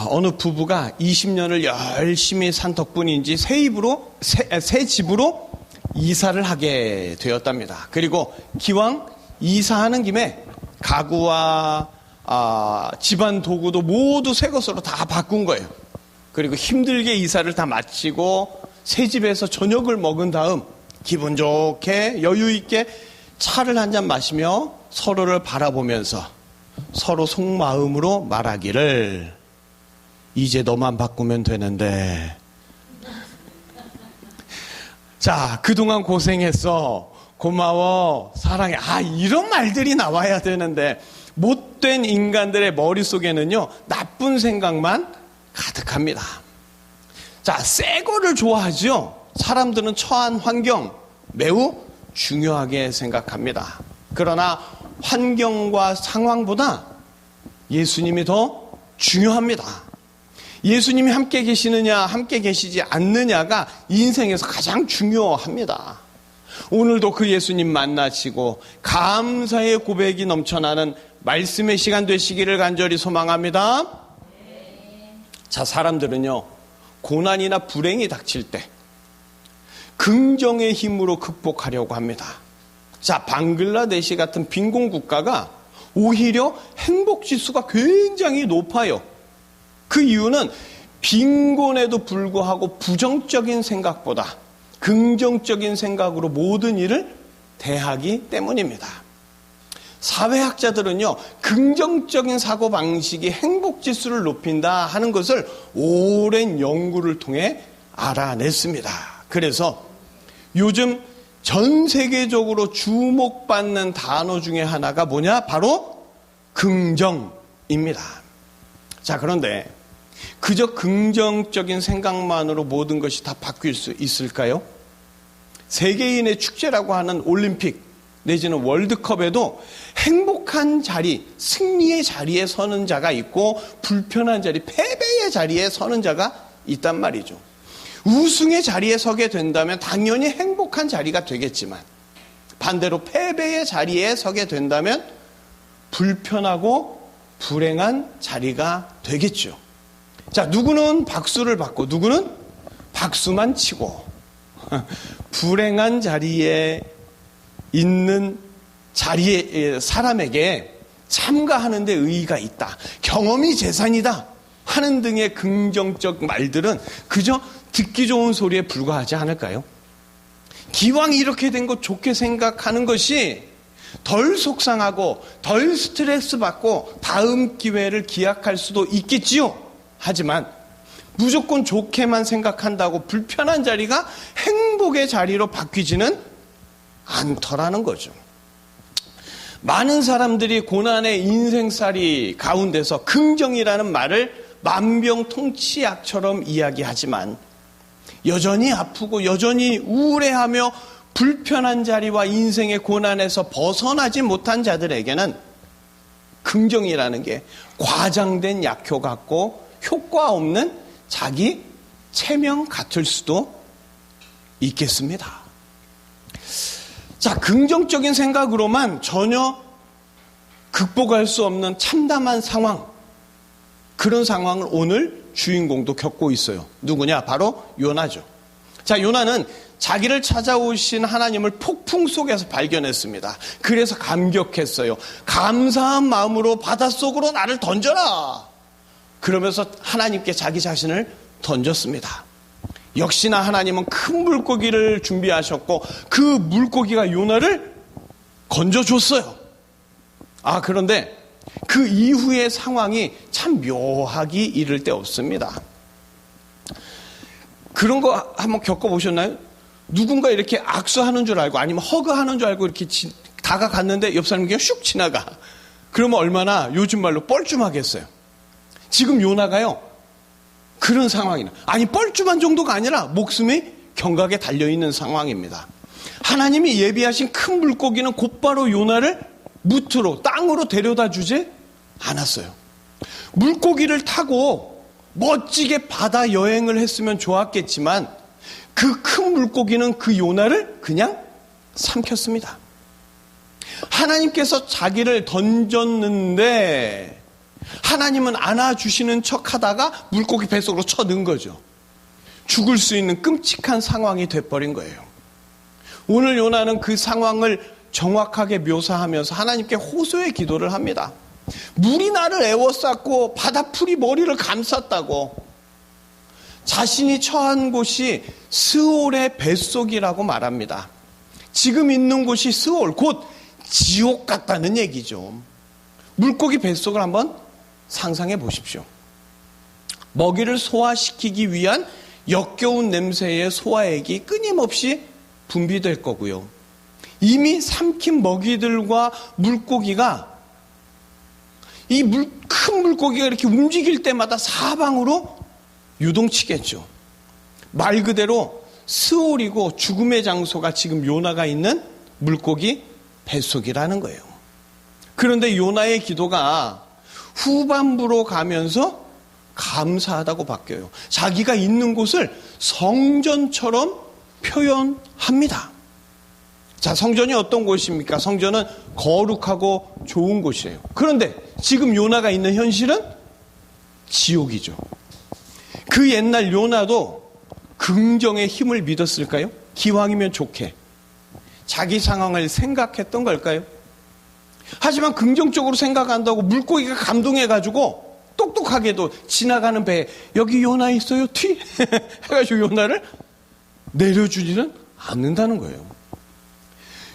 어느 부부가 20년을 열심히 산 덕분인지 새 집으로 이사를 하게 되었답니다. 그리고 기왕 이사하는 김에 가구와 집안 도구도 모두 새 것으로 다 바꾼 거예요. 그리고 힘들게 이사를 다 마치고 새 집에서 저녁을 먹은 다음 기분 좋게 여유 있게 차를 한잔 마시며 서로를 바라보면서 서로 속마음으로 말하기를 이제 너만 바꾸면 되는데. 자, 그동안 고생했어. 고마워. 사랑해. 이런 말들이 나와야 되는데 못된 인간들의 머릿속에는요, 나쁜 생각만 가득합니다. 자, 새 거를 좋아하죠. 사람들은 처한 환경 매우 중요하게 생각합니다. 그러나 환경과 상황보다 예수님이 더 중요합니다. 예수님이 함께 계시느냐, 함께 계시지 않느냐가 인생에서 가장 중요합니다. 오늘도 그 예수님 만나시고 감사의 고백이 넘쳐나는 말씀의 시간 되시기를 간절히 소망합니다. 자, 사람들은요, 고난이나 불행이 닥칠 때 긍정의 힘으로 극복하려고 합니다. 자, 방글라데시 같은 빈곤 국가가 오히려 행복지수가 굉장히 높아요. 그 이유는 빈곤에도 불구하고 부정적인 생각보다 긍정적인 생각으로 모든 일을 대하기 때문입니다. 사회학자들은요, 긍정적인 사고방식이 행복지수를 높인다 하는 것을 오랜 연구를 통해 알아냈습니다. 그래서 요즘 전 세계적으로 주목받는 단어 중에 하나가 뭐냐? 바로 긍정입니다. 자, 그런데 그저 긍정적인 생각만으로 모든 것이 다 바뀔 수 있을까요? 세계인의 축제라고 하는 올림픽 내지는 월드컵에도 행복한 자리, 승리의 자리에 서는 자가 있고 불편한 자리, 패배의 자리에 서는 자가 있단 말이죠. 우승의 자리에 서게 된다면 당연히 행복한 자리가 되겠지만 반대로 패배의 자리에 서게 된다면 불편하고 불행한 자리가 되겠죠. 자, 누구는 박수를 받고 누구는 박수만 치고 불행한 자리에 있는 사람에게 참가하는 데 의의가 있다, 경험이 재산이다 하는 등의 긍정적 말들은 그저 듣기 좋은 소리에 불과하지 않을까요? 기왕 이렇게 된 거 좋게 생각하는 것이 덜 속상하고 덜 스트레스 받고 다음 기회를 기약할 수도 있겠지요. 하지만 무조건 좋게만 생각한다고 불편한 자리가 행복의 자리로 바뀌지는 않더라는 거죠. 많은 사람들이 고난의 인생살이 가운데서 긍정이라는 말을 만병통치약처럼 이야기하지만 여전히 아프고 여전히 우울해하며 불편한 자리와 인생의 고난에서 벗어나지 못한 자들에게는 긍정이라는 게 과장된 약효 같고 효과 없는 자기 체면 같을 수도 있겠습니다. 자, 긍정적인 생각으로만 전혀 극복할 수 없는 참담한 상황, 그런 상황을 오늘 주인공도 겪고 있어요. 누구냐? 바로 요나죠. 자, 요나는 자기를 찾아오신 하나님을 폭풍 속에서 발견했습니다. 그래서 감격했어요. 감사한 마음으로 바닷속으로 나를 던져라. 그러면서 하나님께 자기 자신을 던졌습니다. 역시나 하나님은 큰 물고기를 준비하셨고 그 물고기가 요나를 건져줬어요. 그런데 그 이후의 상황이 참 묘하기 이를 데 없습니다. 그런 거 한번 겪어보셨나요? 누군가 이렇게 악수하는 줄 알고 아니면 허그하는 줄 알고 이렇게 다가갔는데 옆 사람이 그냥 슉 지나가. 그러면 얼마나 요즘 말로 뻘쭘하겠어요. 지금 요나가요, 그런 상황이나, 아니 뻘쭘한 정도가 아니라 목숨이 경각에 달려있는 상황입니다. 하나님이 예비하신 큰 물고기는 곧바로 요나를 무트로 땅으로 데려다 주지 않았어요. 물고기를 타고 멋지게 바다 여행을 했으면 좋았겠지만 그 큰 물고기는 그 요나를 그냥 삼켰습니다. 하나님께서 자기를 던졌는데 하나님은 안아주시는 척 하다가 물고기 뱃속으로 쳐넣은 거죠. 죽을 수 있는 끔찍한 상황이 돼버린 거예요. 오늘 요나는 그 상황을 정확하게 묘사하면서 하나님께 호소의 기도를 합니다. 물이 나를 에워쌌고 바다풀이 머리를 감쌌다고. 자신이 처한 곳이 스올의 뱃속이라고 말합니다. 지금 있는 곳이 스올, 곧 지옥 같다는 얘기죠. 물고기 뱃속을 한번 상상해 보십시오. 먹이를 소화시키기 위한 역겨운 냄새의 소화액이 끊임없이 분비될 거고요. 이미 삼킨 먹이들과 물고기가 큰 물고기가 이렇게 움직일 때마다 사방으로 유동치겠죠. 말 그대로 스올이고 죽음의 장소가 지금 요나가 있는 물고기 뱃속이라는 거예요. 그런데 요나의 기도가 후반부로 가면서 감사하다고 바뀌어요. 자기가 있는 곳을 성전처럼 표현합니다. 자, 성전이 어떤 곳입니까? 성전은 거룩하고 좋은 곳이에요. 그런데 지금 요나가 있는 현실은 지옥이죠. 그 옛날 요나도 긍정의 힘을 믿었을까요? 기왕이면 좋게. 자기 상황을 생각했던 걸까요? 하지만 긍정적으로 생각한다고 물고기가 감동해가지고 똑똑하게도 지나가는 배에 여기 요나 있어요? 튀! 해가지고 요나를 내려주지는 않는다는 거예요.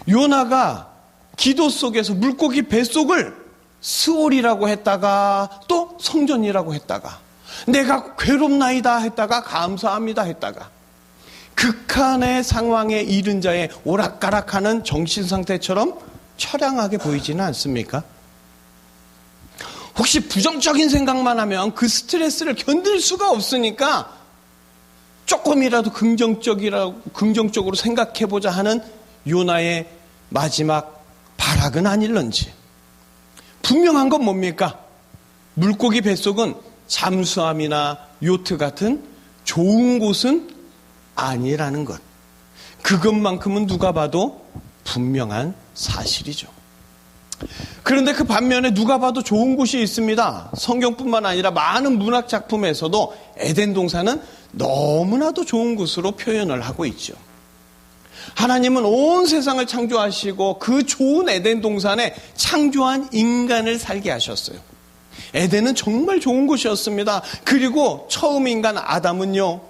요나가 기도 속에서 물고기 뱃속을 스올이라고 했다가 또 성전이라고 했다가 내가 괴롭나이다 했다가 감사합니다 했다가 극한의 상황에 이른 자의 오락가락하는 정신상태처럼 처량하게 보이지는 않습니까? 혹시 부정적인 생각만 하면 그 스트레스를 견딜 수가 없으니까 조금이라도 긍정적으로 생각해보자 하는 요나의 마지막 발악은 아닐런지. 분명한 건 뭡니까? 물고기 뱃속은 잠수함이나 요트 같은 좋은 곳은 아니라는 것. 그것만큼은 누가 봐도 분명한 사실이죠. 그런데 그 반면에 누가 봐도 좋은 곳이 있습니다. 성경뿐만 아니라 많은 문학 작품에서도 에덴 동산은 너무나도 좋은 곳으로 표현을 하고 있죠. 하나님은 온 세상을 창조하시고 그 좋은 에덴 동산에 창조한 인간을 살게 하셨어요. 에덴은 정말 좋은 곳이었습니다. 그리고 처음 인간 아담은요,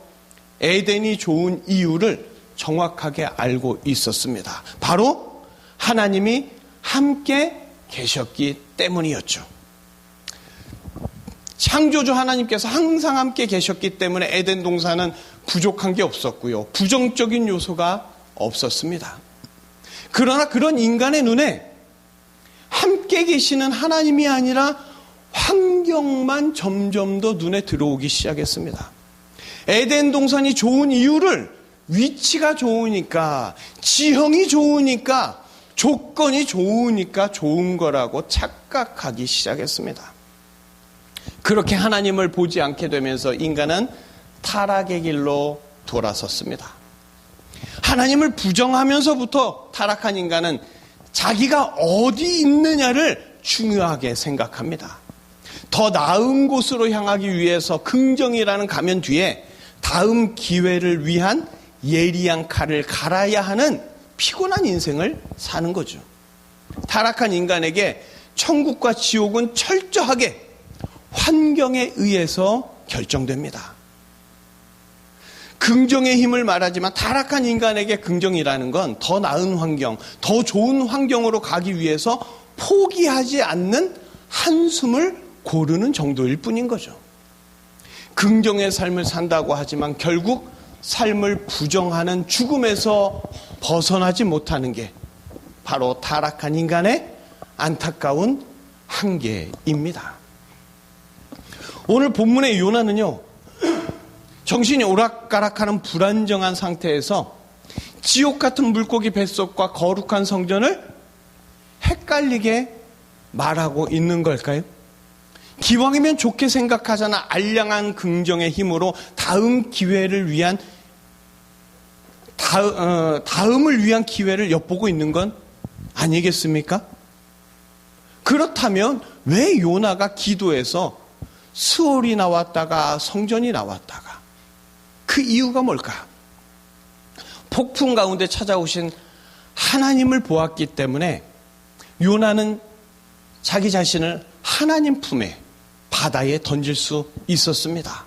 에덴이 좋은 이유를 정확하게 알고 있었습니다. 바로 하나님이 함께 계셨기 때문이었죠. 창조주 하나님께서 항상 함께 계셨기 때문에 에덴 동산은 부족한 게 없었고요. 부정적인 요소가 없었습니다. 그러나 그런 인간의 눈에 함께 계시는 하나님이 아니라 환경만 점점 더 눈에 들어오기 시작했습니다. 에덴 동산이 좋은 이유를 위치가 좋으니까, 지형이 좋으니까, 조건이 좋으니까 좋은 거라고 착각하기 시작했습니다. 그렇게 하나님을 보지 않게 되면서 인간은 타락의 길로 돌아섰습니다. 하나님을 부정하면서부터 타락한 인간은 자기가 어디 있느냐를 중요하게 생각합니다. 더 나은 곳으로 향하기 위해서 긍정이라는 가면 뒤에 다음 기회를 위한 예리한 칼을 갈아야 하는 피곤한 인생을 사는 거죠. 타락한 인간에게 천국과 지옥은 철저하게 환경에 의해서 결정됩니다. 긍정의 힘을 말하지만 타락한 인간에게 긍정이라는 건 더 나은 환경, 더 좋은 환경으로 가기 위해서 포기하지 않는 한숨을 고르는 정도일 뿐인 거죠. 긍정의 삶을 산다고 하지만 결국 삶을 부정하는 죽음에서 벗어나지 못하는 게 바로 타락한 인간의 안타까운 한계입니다. 오늘 본문의 요나는요, 정신이 오락가락하는 불안정한 상태에서 지옥 같은 물고기 뱃속과 거룩한 성전을 헷갈리게 말하고 있는 걸까요? 기왕이면 좋게 생각하잖아. 알량한 긍정의 힘으로 다음 기회를 위한 다음을 위한 기회를 엿보고 있는 건 아니겠습니까? 그렇다면 왜 요나가 기도해서 스올이 나왔다가 성전이 나왔다가, 그 이유가 뭘까? 폭풍 가운데 찾아오신 하나님을 보았기 때문에 요나는 자기 자신을 하나님 품에, 바다에 던질 수 있었습니다.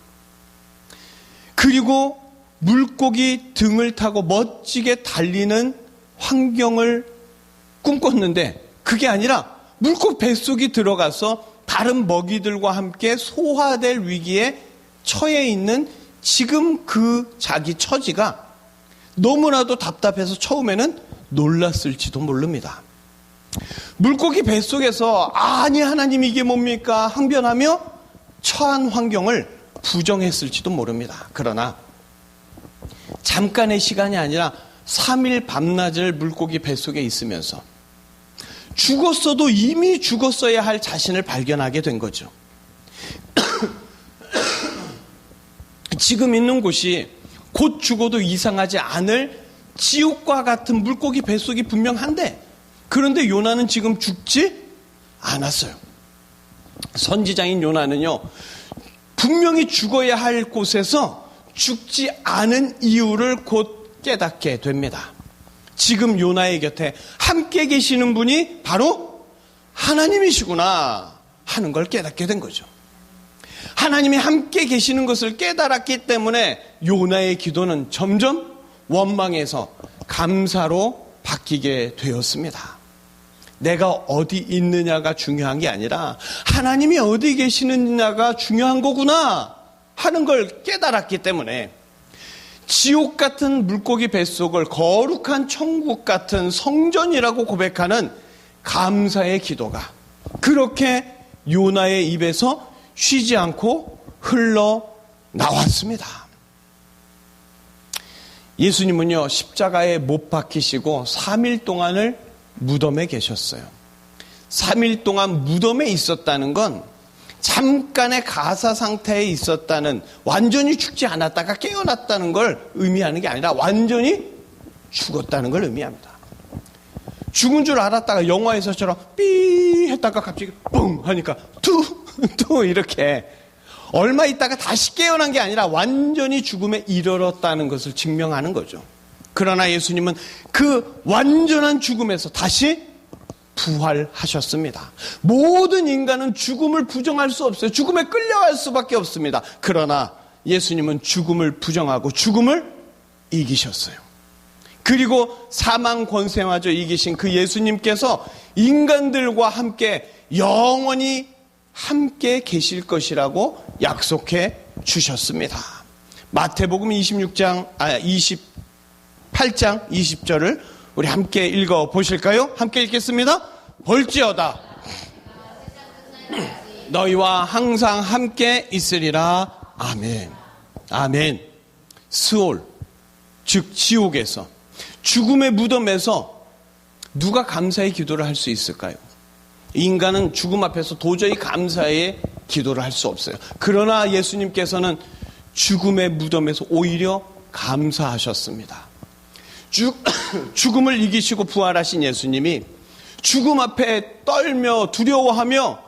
그리고 물고기 등을 타고 멋지게 달리는 환경을 꿈꿨는데, 그게 아니라 물고기 뱃속에 들어가서 다른 먹이들과 함께 소화될 위기에 처해 있는 지금 그 자기 처지가 너무나도 답답해서 처음에는 놀랐을지도 모릅니다. 물고기 뱃속에서 아니 하나님 이게 뭡니까 항변하며 처한 환경을 부정했을지도 모릅니다. 그러나 잠깐의 시간이 아니라 3일 밤낮을 물고기 뱃속에 있으면서 죽었어도 이미 죽었어야 할 자신을 발견하게 된 거죠. 지금 있는 곳이 곧 죽어도 이상하지 않을 지옥과 같은 물고기 뱃속이 분명한데, 그런데 요나는 지금 죽지 않았어요. 선지자인 요나는요, 분명히 죽어야 할 곳에서 죽지 않은 이유를 곧 깨닫게 됩니다. 지금 요나의 곁에 함께 계시는 분이 바로 하나님이시구나 하는 걸 깨닫게 된 거죠. 하나님이 함께 계시는 것을 깨달았기 때문에 요나의 기도는 점점 원망에서 감사로 바뀌게 되었습니다. 내가 어디 있느냐가 중요한 게 아니라 하나님이 어디 계시느냐가 중요한 거구나 하는 걸 깨달았기 때문에 지옥 같은 물고기 뱃속을 거룩한 천국 같은 성전이라고 고백하는 감사의 기도가 그렇게 요나의 입에서 쉬지 않고 흘러나왔습니다. 예수님은요, 십자가에 못 박히시고 3일 동안을 무덤에 계셨어요. 3일 동안 무덤에 있었다는 건 잠깐의 가사 상태에 있었다는, 완전히 죽지 않았다가 깨어났다는 걸 의미하는 게 아니라 완전히 죽었다는 걸 의미합니다. 죽은 줄 알았다가 영화에서처럼 삐 했다가 갑자기 뻥 하니까 또 이렇게 얼마 있다가 다시 깨어난 게 아니라 완전히 죽음에 이르렀다는 것을 증명하는 거죠. 그러나 예수님은 그 완전한 죽음에서 다시 부활하셨습니다. 모든 인간은 죽음을 부정할 수 없어요. 죽음에 끌려갈 수밖에 없습니다. 그러나 예수님은 죽음을 부정하고 죽음을 이기셨어요. 그리고 사망 권세마저 이기신 그 예수님께서 인간들과 함께 영원히 함께 계실 것이라고 약속해 주셨습니다. 마태복음 28장 20절을 우리 함께 읽어 보실까요? 함께 읽겠습니다. 볼지어다 너희와 항상 함께 있으리라. 아멘. 아멘. 스올, 즉 지옥에서, 죽음의 무덤에서 누가 감사의 기도를 할 수 있을까요? 인간은 죽음 앞에서 도저히 감사의 기도를 할 수 없어요. 그러나 예수님께서는 죽음의 무덤에서 오히려 감사하셨습니다. 죽음을 이기시고 부활하신 예수님이 죽음 앞에 떨며 두려워하며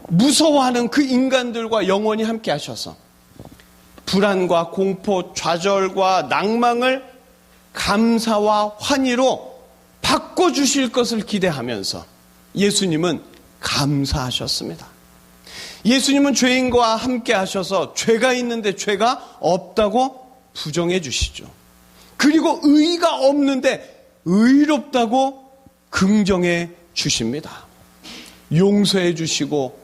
무서워하는 그 인간들과 영원히 함께 하셔서 불안과 공포, 좌절과 낭망을 감사와 환희로 바꿔주실 것을 기대하면서 예수님은 감사하셨습니다. 예수님은 죄인과 함께 하셔서 죄가 있는데 죄가 없다고 부정해 주시죠. 그리고 의가 없는데 의롭다고 긍정해 주십니다. 용서해 주시고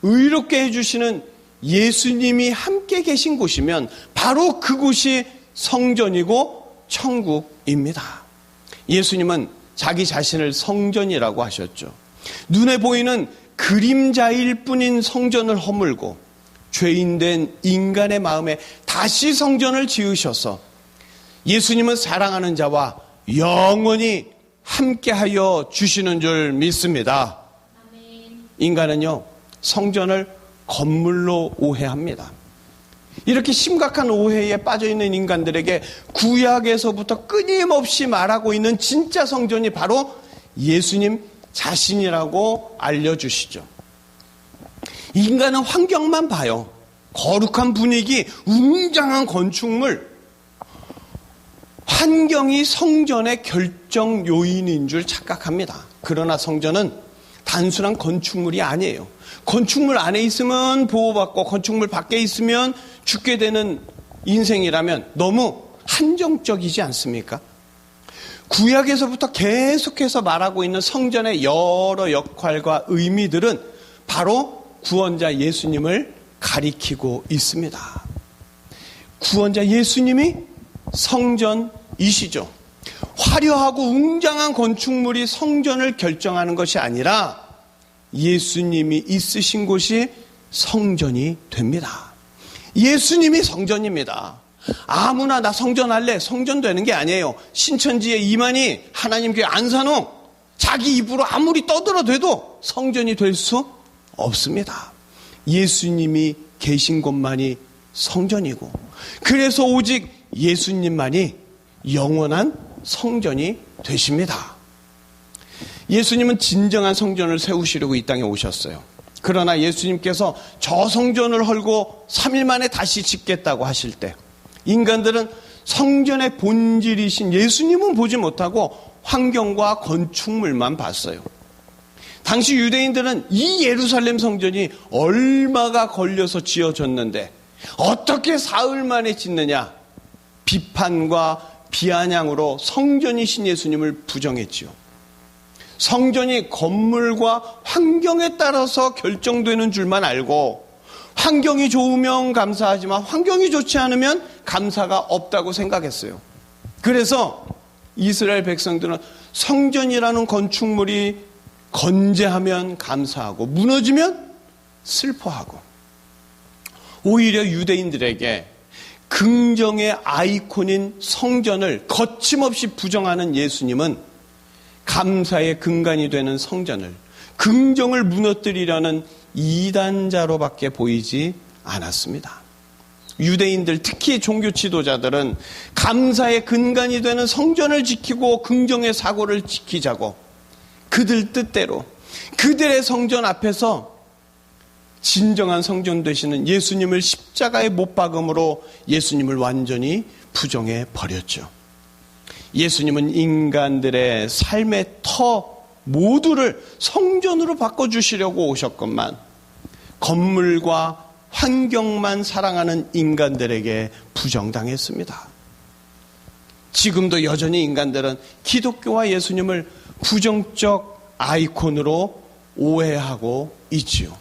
의롭게 해주시는 예수님이 함께 계신 곳이면 바로 그곳이 성전이고 천국입니다. 예수님은 자기 자신을 성전이라고 하셨죠. 눈에 보이는 그림자일 뿐인 성전을 허물고 죄인된 인간의 마음에 다시 성전을 지으셔서 예수님은 사랑하는 자와 영원히 함께하여 주시는 줄 믿습니다. 인간은요, 성전을 건물로 오해합니다. 이렇게 심각한 오해에 빠져있는 인간들에게 구약에서부터 끊임없이 말하고 있는 진짜 성전이 바로 예수님 자신이라고 알려주시죠. 인간은 환경만 봐요. 거룩한 분위기, 웅장한 건축물, 환경이 성전의 결정 요인인 줄 착각합니다. 그러나 성전은 단순한 건축물이 아니에요. 건축물 안에 있으면 보호받고 건축물 밖에 있으면 죽게 되는 인생이라면 너무 한정적이지 않습니까? 구약에서부터 계속해서 말하고 있는 성전의 여러 역할과 의미들은 바로 구원자 예수님을 가리키고 있습니다. 구원자 예수님이 성전이시죠. 화려하고 웅장한 건축물이 성전을 결정하는 것이 아니라 예수님이 있으신 곳이 성전이 됩니다. 예수님이 성전입니다. 아무나 나 성전할래, 성전 되는 게 아니에요. 신천지에 이만희 하나님 교회 안 사놓 자기 입으로 아무리 떠들어대도 성전이 될 수 없습니다. 예수님이 계신 곳만이 성전이고, 그래서 오직 예수님만이 영원한 성전이 되십니다. 예수님은 진정한 성전을 세우시려고 이 땅에 오셨어요. 그러나 예수님께서 저 성전을 헐고 3일 만에 다시 짓겠다고 하실 때 인간들은 성전의 본질이신 예수님은 보지 못하고 환경과 건축물만 봤어요. 당시 유대인들은 이 예루살렘 성전이 얼마가 걸려서 지어졌는데 어떻게 사흘 만에 짓느냐, 비판과 비아냥으로 성전이신 예수님을 부정했지요. 성전이 건물과 환경에 따라서 결정되는 줄만 알고 환경이 좋으면 감사하지만 환경이 좋지 않으면 감사가 없다고 생각했어요. 그래서 이스라엘 백성들은 성전이라는 건축물이 건재하면 감사하고 무너지면 슬퍼하고, 오히려 유대인들에게 긍정의 아이콘인 성전을 거침없이 부정하는 예수님은 감사의 근간이 되는 성전을, 긍정을 무너뜨리려는 이단자로밖에 보이지 않았습니다. 유대인들, 특히 종교 지도자들은 감사의 근간이 되는 성전을 지키고 긍정의 사고를 지키자고 그들 뜻대로 그들의 성전 앞에서 진정한 성전 되시는 예수님을 십자가에 못 박음으로 예수님을 완전히 부정해 버렸죠. 예수님은 인간들의 삶의 터 모두를 성전으로 바꿔주시려고 오셨건만 건물과 환경만 사랑하는 인간들에게 부정당했습니다. 지금도 여전히 인간들은 기독교와 예수님을 부정적 아이콘으로 오해하고 있지요.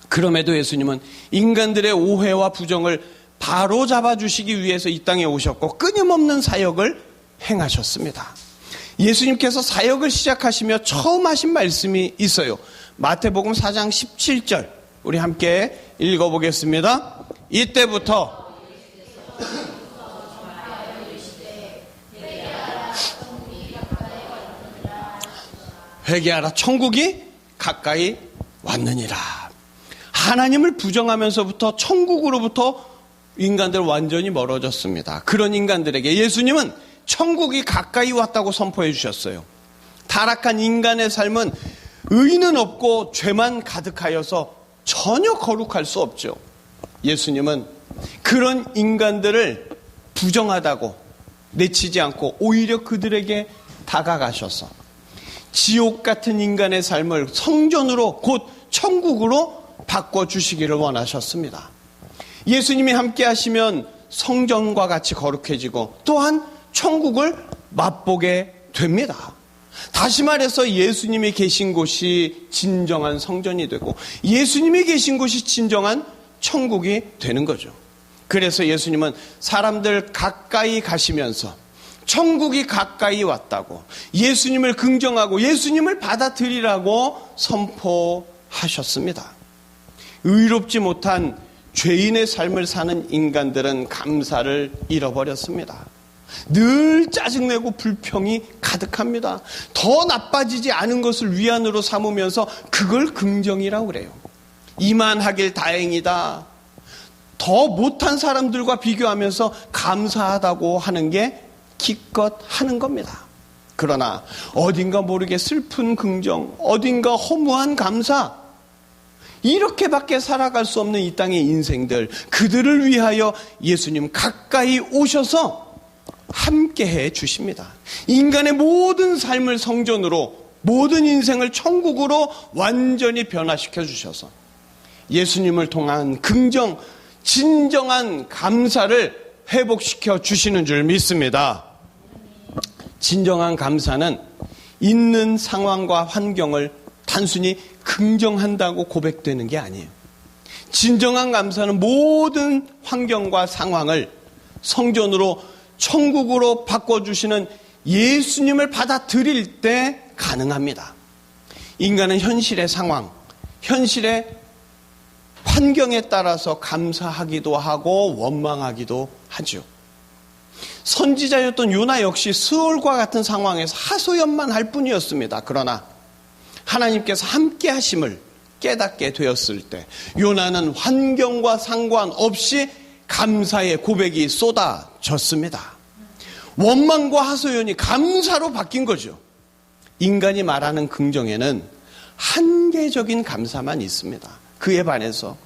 그럼에도 예수님은 인간들의 오해와 부정을 바로 잡아주시기 위해서 이 땅에 오셨고 끊임없는 사역을 행하셨습니다. 예수님께서 사역을 시작하시며 처음 하신 말씀이 있어요. 마태복음 4장 17절 우리 함께 읽어보겠습니다. 이때부터 회개하라, 천국이 가까이 왔느니라. 하나님을 부정하면서부터 천국으로부터 인간들 완전히 멀어졌습니다. 그런 인간들에게 예수님은 천국이 가까이 왔다고 선포해 주셨어요. 타락한 인간의 삶은 의는 없고 죄만 가득하여서 전혀 거룩할 수 없죠. 예수님은 그런 인간들을 부정하다고 내치지 않고 오히려 그들에게 다가가셔서 지옥 같은 인간의 삶을 성전으로, 곧 천국으로 바꿔주시기를 원하셨습니다. 예수님이 함께 하시면 성전과 같이 거룩해지고 또한 천국을 맛보게 됩니다. 다시 말해서 예수님이 계신 곳이 진정한 성전이 되고 예수님이 계신 곳이 진정한 천국이 되는 거죠. 그래서 예수님은 사람들 가까이 가시면서 천국이 가까이 왔다고, 예수님을 긍정하고 예수님을 받아들이라고 선포하셨습니다. 의롭지 못한 죄인의 삶을 사는 인간들은 감사를 잃어버렸습니다. 늘 짜증내고 불평이 가득합니다. 더 나빠지지 않은 것을 위안으로 삼으면서 그걸 긍정이라고 그래요. 이만하길 다행이다. 더 못한 사람들과 비교하면서 감사하다고 하는 게 기껏 하는 겁니다. 그러나 어딘가 모르게 슬픈 긍정, 어딘가 허무한 감사, 이렇게밖에 살아갈 수 없는 이 땅의 인생들, 그들을 위하여 예수님 가까이 오셔서 함께해 주십니다. 인간의 모든 삶을 성전으로, 모든 인생을 천국으로 완전히 변화시켜 주셔서 예수님을 통한 긍정, 진정한 감사를 회복시켜 주시는 줄 믿습니다. 진정한 감사는 있는 상황과 환경을 단순히 긍정한다고 고백되는 게 아니에요. 진정한 감사는 모든 환경과 상황을 성전으로, 천국으로 바꿔주시는 예수님을 받아들일 때 가능합니다. 인간은 현실의 상황, 현실의 환경에 따라서 감사하기도 하고 원망하기도 하죠. 선지자였던 요나 역시 스올과 같은 상황에서 하소연만 할 뿐이었습니다. 그러나 하나님께서 함께 하심을 깨닫게 되었을 때 요나는 환경과 상관없이 감사의 고백이 쏟아졌습니다. 원망과 하소연이 감사로 바뀐 거죠. 인간이 말하는 긍정에는 한계적인 감사만 있습니다. 그에 반해서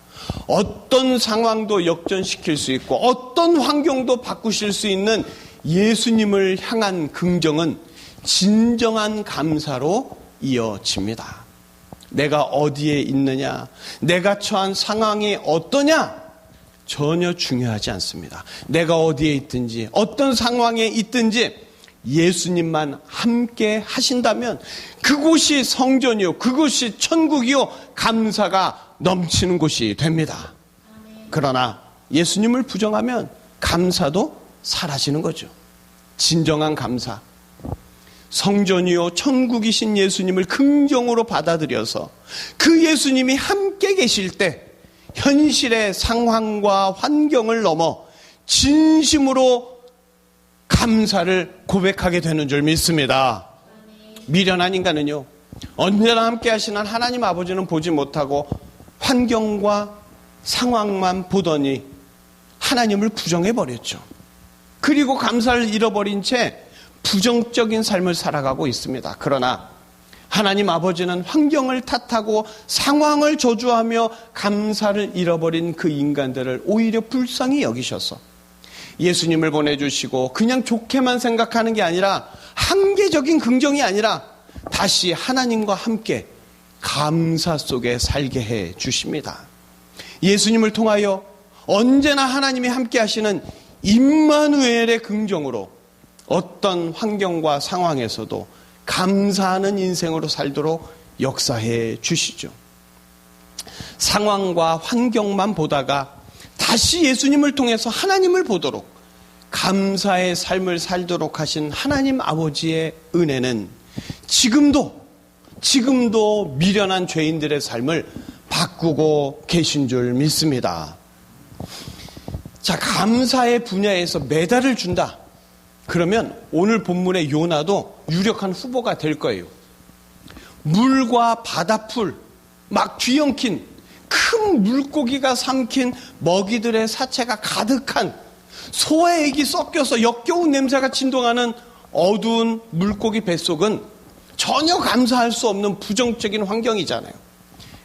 어떤 상황도 역전시킬 수 있고 어떤 환경도 바꾸실 수 있는 예수님을 향한 긍정은 진정한 감사로 이어집니다. 내가 어디에 있느냐, 내가 처한 상황이 어떠냐, 전혀 중요하지 않습니다. 내가 어디에 있든지 어떤 상황에 있든지 예수님만 함께 하신다면 그곳이 성전이요, 그곳이 천국이요, 감사가 넘치는 곳이 됩니다. 그러나 예수님을 부정하면 감사도 사라지는 거죠. 진정한 감사, 성전이요 천국이신 예수님을 긍정으로 받아들여서 그 예수님이 함께 계실 때 현실의 상황과 환경을 넘어 진심으로 감사를 고백하게 되는 줄 믿습니다. 미련한 인간은요, 언제나 함께 하시는 하나님 아버지는 보지 못하고 환경과 상황만 보더니 하나님을 부정해버렸죠. 그리고 감사를 잃어버린 채 부정적인 삶을 살아가고 있습니다. 그러나 하나님 아버지는 환경을 탓하고 상황을 저주하며 감사를 잃어버린 그 인간들을 오히려 불쌍히 여기셔서 예수님을 보내주시고 그냥 좋게만 생각하는 게 아니라 한계적인 긍정이 아니라 다시 하나님과 함께 감사 속에 살게 해 주십니다. 예수님을 통하여 언제나 하나님이 함께 하시는 임마누엘의 긍정으로 어떤 환경과 상황에서도 감사하는 인생으로 살도록 역사해 주시죠. 상황과 환경만 보다가 다시 예수님을 통해서 하나님을 보도록 감사의 삶을 살도록 하신 하나님 아버지의 은혜는 지금도 미련한 죄인들의 삶을 바꾸고 계신 줄 믿습니다. 자, 감사의 분야에서 메달을 준다. 그러면 오늘 본문의 요나도 유력한 후보가 될 거예요. 물과 바다풀, 막 뒤엉킨 큰 물고기가 삼킨 먹이들의 사체가 가득한 소와 액이 섞여서 역겨운 냄새가 진동하는 어두운 물고기 뱃속은 전혀 감사할 수 없는 부정적인 환경이잖아요.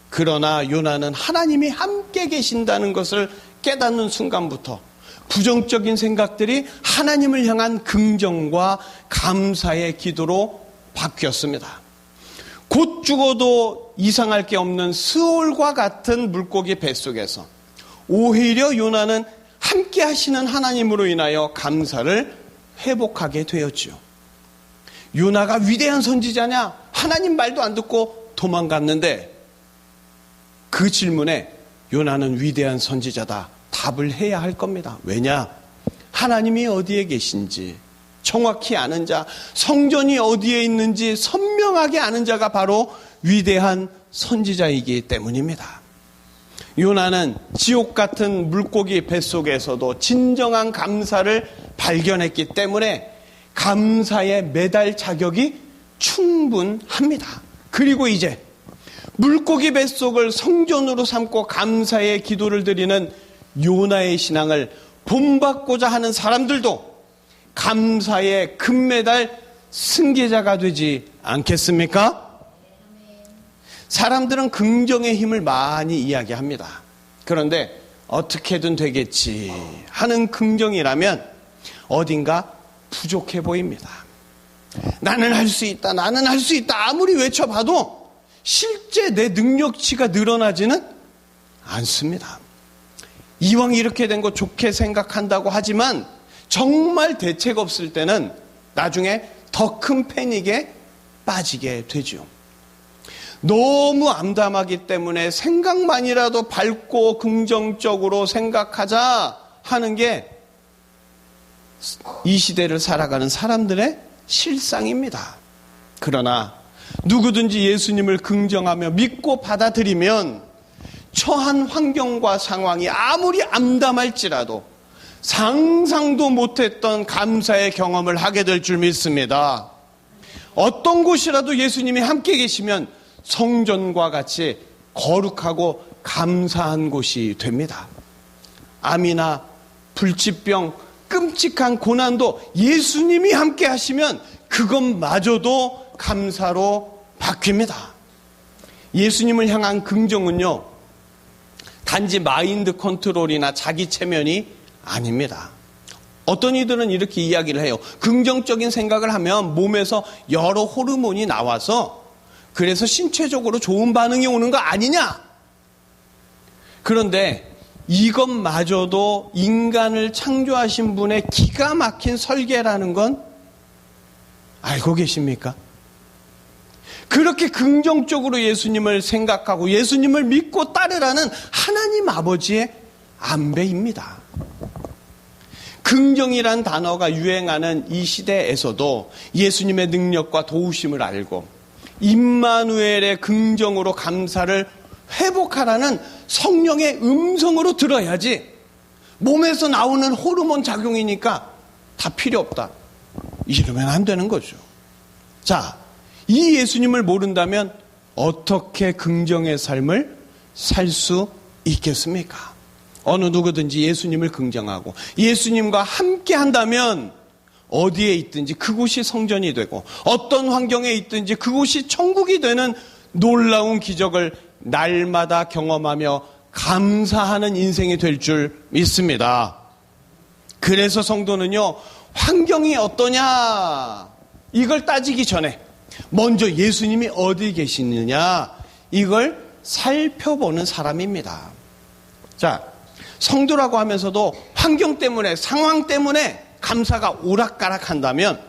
그러나 요나는 하나님이 함께 계신다는 것을 깨닫는 순간부터 부정적인 생각들이 하나님을 향한 긍정과 감사의 기도로 바뀌었습니다. 곧 죽어도 이상할 게 없는 스올과 같은 물고기 뱃속에서 오히려 요나는 함께 하시는 하나님으로 인하여 감사를 회복하게 되었죠. 요나가 위대한 선지자냐? 하나님 말도 안 듣고 도망갔는데 그 질문에 요나는 위대한 선지자다. 답을 해야 할 겁니다. 왜냐? 하나님이 어디에 계신지 정확히 아는 자, 성전이 어디에 있는지 선명하게 아는 자가 바로 위대한 선지자이기 때문입니다. 요나는 지옥 같은 물고기 뱃속에서도 진정한 감사를 발견했기 때문에 감사에 매달 자격이 충분합니다. 그리고 이제 물고기 뱃속을 성전으로 삼고 감사의 기도를 드리는 요나의 신앙을 본받고자 하는 사람들도 감사의 금메달 승계자가 되지 않겠습니까? 사람들은 긍정의 힘을 많이 이야기합니다. 그런데 어떻게든 되겠지 하는 긍정이라면 어딘가 부족해 보입니다. 나는 할 수 있다, 나는 할 수 있다 아무리 외쳐봐도 실제 내 능력치가 늘어나지는 않습니다. 이왕 이렇게 된 거 좋게 생각한다고 하지만 정말 대책 없을 때는 나중에 더 큰 패닉에 빠지게 되죠. 너무 암담하기 때문에 생각만이라도 밝고 긍정적으로 생각하자 하는 게 이 시대를 살아가는 사람들의 실상입니다. 그러나 누구든지 예수님을 긍정하며 믿고 받아들이면 처한 환경과 상황이 아무리 암담할지라도 상상도 못했던 감사의 경험을 하게 될 줄 믿습니다. 어떤 곳이라도 예수님이 함께 계시면 성전과 같이 거룩하고 감사한 곳이 됩니다. 암이나 불치병, 끔찍한 고난도 예수님이 함께 하시면 그것마저도 감사로 바뀝니다. 예수님을 향한 긍정은요, 단지 마인드 컨트롤이나 자기 체면이 아닙니다. 어떤 이들은 이렇게 이야기를 해요. 긍정적인 생각을 하면 몸에서 여러 호르몬이 나와서 그래서 신체적으로 좋은 반응이 오는 거 아니냐? 그런데 이것마저도 인간을 창조하신 분의 기가 막힌 설계라는 건 알고 계십니까? 그렇게 긍정적으로 예수님을 생각하고 예수님을 믿고 따르라는 하나님 아버지의 안배입니다. 긍정이란 단어가 유행하는 이 시대에서도 예수님의 능력과 도우심을 알고 임마누엘의 긍정으로 감사를 회복하라는 성령의 음성으로 들어야지 몸에서 나오는 호르몬 작용이니까 다 필요 없다 이러면 안 되는 거죠. 자, 이 예수님을 모른다면 어떻게 긍정의 삶을 살 수 있겠습니까? 어느 누구든지 예수님을 긍정하고 예수님과 함께 한다면 어디에 있든지 그곳이 성전이 되고 어떤 환경에 있든지 그곳이 천국이 되는 놀라운 기적을 날마다 경험하며 감사하는 인생이 될 줄 믿습니다. 그래서 성도는요, 환경이 어떠냐 이걸 따지기 전에 먼저 예수님이 어디 계시느냐 이걸 살펴보는 사람입니다. 자, 성도라고 하면서도 환경 때문에 상황 때문에 감사가 오락가락한다면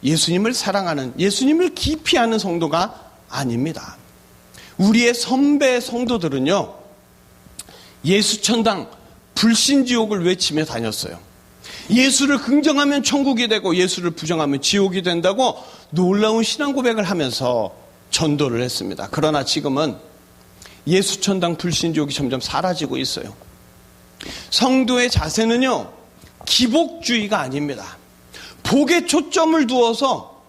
예수님을 사랑하는, 예수님을 깊이 아는 성도가 아닙니다. 우리의 선배 성도들은요, 예수천당 불신지옥을 외치며 다녔어요. 예수를 긍정하면 천국이 되고 예수를 부정하면 지옥이 된다고 놀라운 신앙 고백을 하면서 전도를 했습니다. 그러나 지금은 예수천당 불신지옥이 점점 사라지고 있어요. 성도의 자세는요, 기복주의가 아닙니다. 복에 초점을 두어서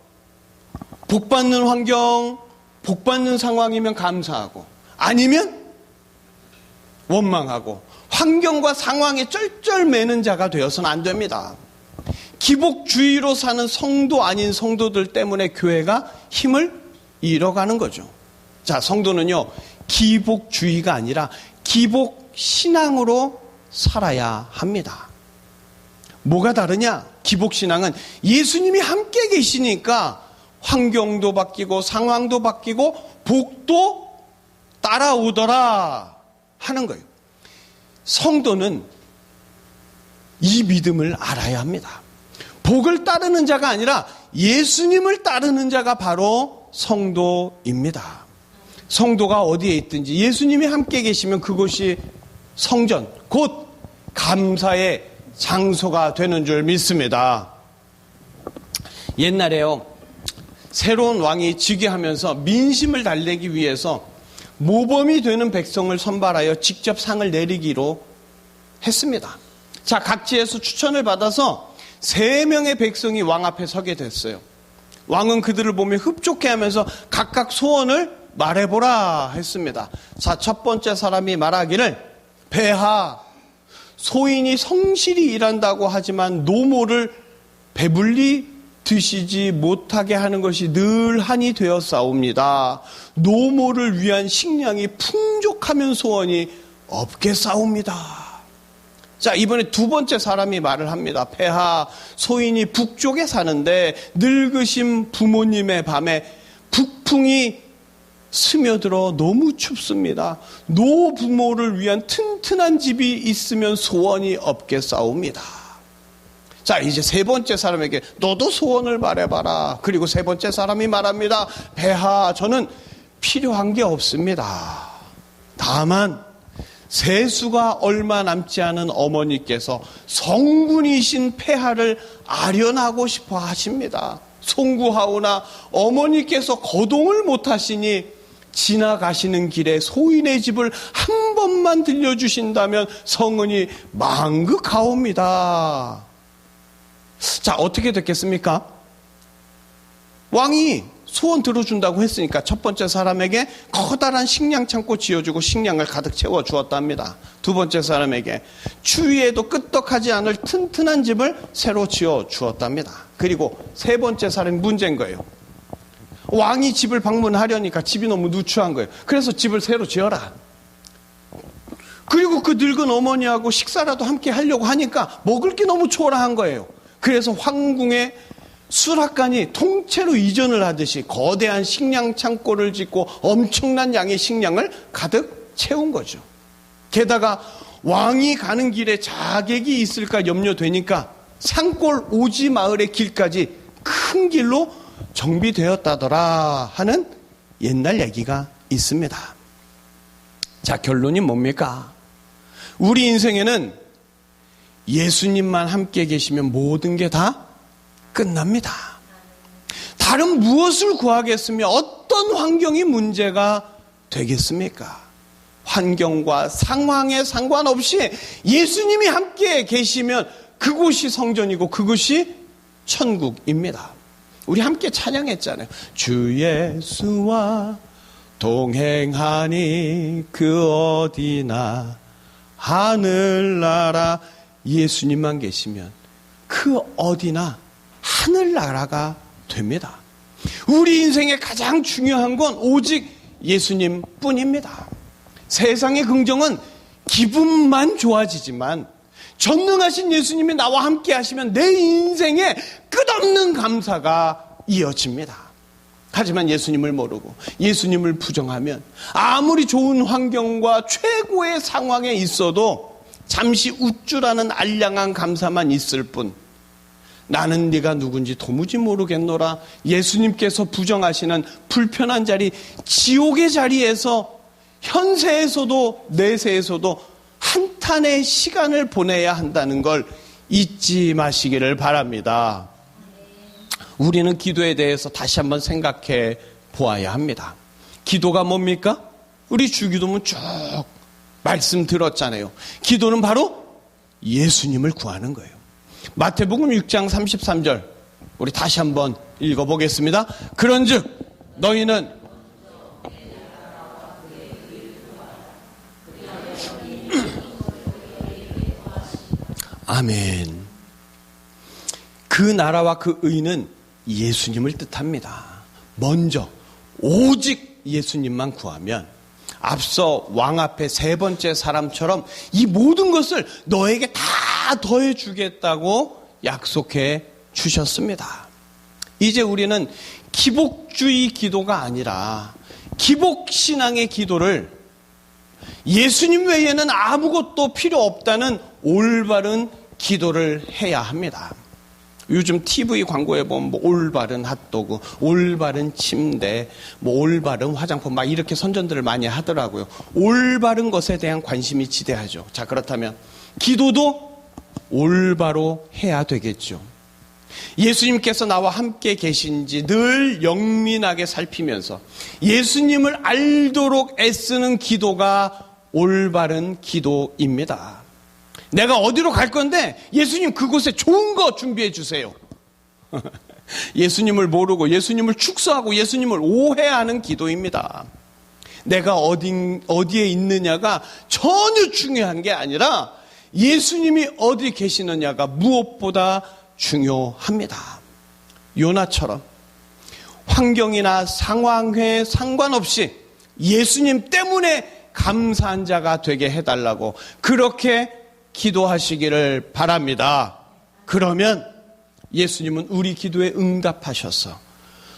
복받는 환경, 복받는 상황이면 감사하고 아니면 원망하고 환경과 상황에 쩔쩔매는 자가 되어서는 안 됩니다. 기복주의로 사는 성도 아닌 성도들 때문에 교회가 힘을 잃어가는 거죠. 자, 성도는요, 기복주의가 아니라 기복신앙으로 살아야 합니다. 뭐가 다르냐? 기복신앙은 예수님이 함께 계시니까 환경도 바뀌고 상황도 바뀌고 복도 따라오더라 하는 거예요. 성도는 이 믿음을 알아야 합니다. 복을 따르는 자가 아니라 예수님을 따르는 자가 바로 성도입니다. 성도가 어디에 있든지 예수님이 함께 계시면 그곳이 성전, 곧 감사의 장소가 되는 줄 믿습니다. 옛날에요, 새로운 왕이 즉위하면서 민심을 달래기 위해서 모범이 되는 백성을 선발하여 직접 상을 내리기로 했습니다. 자, 각지에서 추천을 받아서 3명의 백성이 왕 앞에 서게 됐어요. 왕은 그들을 보며 흡족해하면서 각각 소원을 말해보라 했습니다. 자, 첫 번째 사람이 말하기를, 폐하, 소인이 성실히 일한다고 하지만 노모를 배불리 드시지 못하게 하는 것이 늘 한이 되었사옵니다. 노모를 위한 식량이 풍족하면 소원이 없겠사옵니다. 자, 이번에 두 번째 사람이 말을 합니다. 폐하, 소인이 북쪽에 사는데 늙으신 부모님의 밤에 북풍이 스며들어 너무 춥습니다. 노부모를 위한 튼튼한 집이 있으면 소원이 없겠사옵니다. 자, 이제 세 번째 사람에게 너도 소원을 말해봐라. 그리고 세 번째 사람이 말합니다. 폐하, 저는 필요한 게 없습니다. 다만 세수가 얼마 남지 않은 어머니께서 성군이신 폐하를 아련하고 싶어 하십니다. 송구하오나 어머니께서 거동을 못하시니 지나가시는 길에 소인의 집을 한 번만 들려주신다면 성은이 만극하옵니다. 자, 어떻게 됐겠습니까? 왕이 소원 들어준다고 했으니까 첫 번째 사람에게 커다란 식량 창고 지어주고 식량을 가득 채워주었답니다. 두 번째 사람에게 추위에도 끄떡하지 않을 튼튼한 집을 새로 지어주었답니다. 그리고 세 번째 사람이 문제인 거예요. 왕이 집을 방문하려니까 집이 너무 누추한 거예요. 그래서 집을 새로 지어라. 그리고 그 늙은 어머니하고 식사라도 함께 하려고 하니까 먹을 게 너무 초라한 거예요. 그래서 황궁에 수락관이 통째로 이전을 하듯이 거대한 식량 창고를 짓고 엄청난 양의 식량을 가득 채운 거죠. 게다가 왕이 가는 길에 자객이 있을까 염려되니까 산골 오지 마을의 길까지 큰 길로 정비되었다더라 하는 옛날 얘기가 있습니다. 자, 결론이 뭡니까? 우리 인생에는 예수님만 함께 계시면 모든 게 다 끝납니다. 다른 무엇을 구하겠으며 어떤 환경이 문제가 되겠습니까? 환경과 상황에 상관없이 예수님이 함께 계시면 그곳이 성전이고 그것이 천국입니다. 우리 함께 찬양했잖아요. 주 예수와 동행하니 그 어디나 하늘나라. 예수님만 계시면 그 어디나 하늘나라가 됩니다. 우리 인생의 가장 중요한 건 오직 예수님 뿐입니다. 세상의 긍정은 기분만 좋아지지만 전능하신 예수님이 나와 함께 하시면 내 인생에 끝없는 감사가 이어집니다. 하지만 예수님을 모르고 예수님을 부정하면 아무리 좋은 환경과 최고의 상황에 있어도 잠시 우쭐하는 알량한 감사만 있을 뿐 나는 네가 누군지 도무지 모르겠노라. 예수님께서 부정하시는 불편한 자리, 지옥의 자리에서 현세에서도 내세에서도 한탄의 시간을 보내야 한다는 걸 잊지 마시기를 바랍니다. 우리는 기도에 대해서 다시 한번 생각해 보아야 합니다. 기도가 뭡니까? 우리 주기도문 쭉 말씀 들었잖아요. 기도는 바로 예수님을 구하는 거예요. 마태복음 6장 33절 우리 다시 한번 읽어보겠습니다. 그런즉 너희는 아멘. 그 나라와 그 의는 예수님을 뜻합니다. 먼저 오직 예수님만 구하면 앞서 왕 앞에 세 번째 사람처럼 이 모든 것을 너에게 다 더해주겠다고 약속해 주셨습니다. 이제 우리는 기복주의 기도가 아니라 기복신앙의 기도를 예수님 외에는 아무것도 필요 없다는 올바른 기도를 해야 합니다. 요즘 TV 광고에 보면 올바른 핫도그, 올바른 침대, 올바른 화장품 막 이렇게 선전들을 많이 하더라고요. 올바른 것에 대한 관심이 지대하죠. 자, 그렇다면 기도도 올바로 해야 되겠죠. 예수님께서 나와 함께 계신지 늘 영민하게 살피면서 예수님을 알도록 애쓰는 기도가 올바른 기도입니다. 내가 어디로 갈 건데 예수님 그곳에 좋은 거 준비해 주세요. 예수님을 모르고 예수님을 축소하고 예수님을 오해하는 기도입니다. 내가 어디에 있느냐가 전혀 중요한 게 아니라 예수님이 어디 계시느냐가 무엇보다 중요합니다. 요나처럼 환경이나 상황에 상관없이 예수님 때문에 감사한 자가 되게 해달라고 그렇게 기도하시기를 바랍니다. 그러면 예수님은 우리 기도에 응답하셔서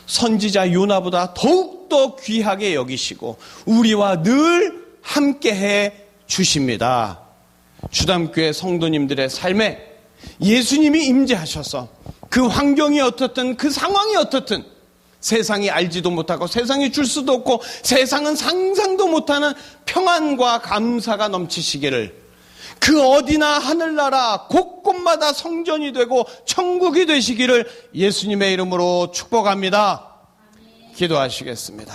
선지자 요나보다 더욱더 귀하게 여기시고 우리와 늘 함께해 주십니다. 주담교회 성도님들의 삶에 예수님이 임재하셔서 그 환경이 어떻든 그 상황이 어떻든 세상이 알지도 못하고 세상이 줄 수도 없고 세상은 상상도 못하는 평안과 감사가 넘치시기를 그 어디나 하늘나라 곳곳마다 성전이 되고 천국이 되시기를 예수님의 이름으로 축복합니다. 기도하시겠습니다.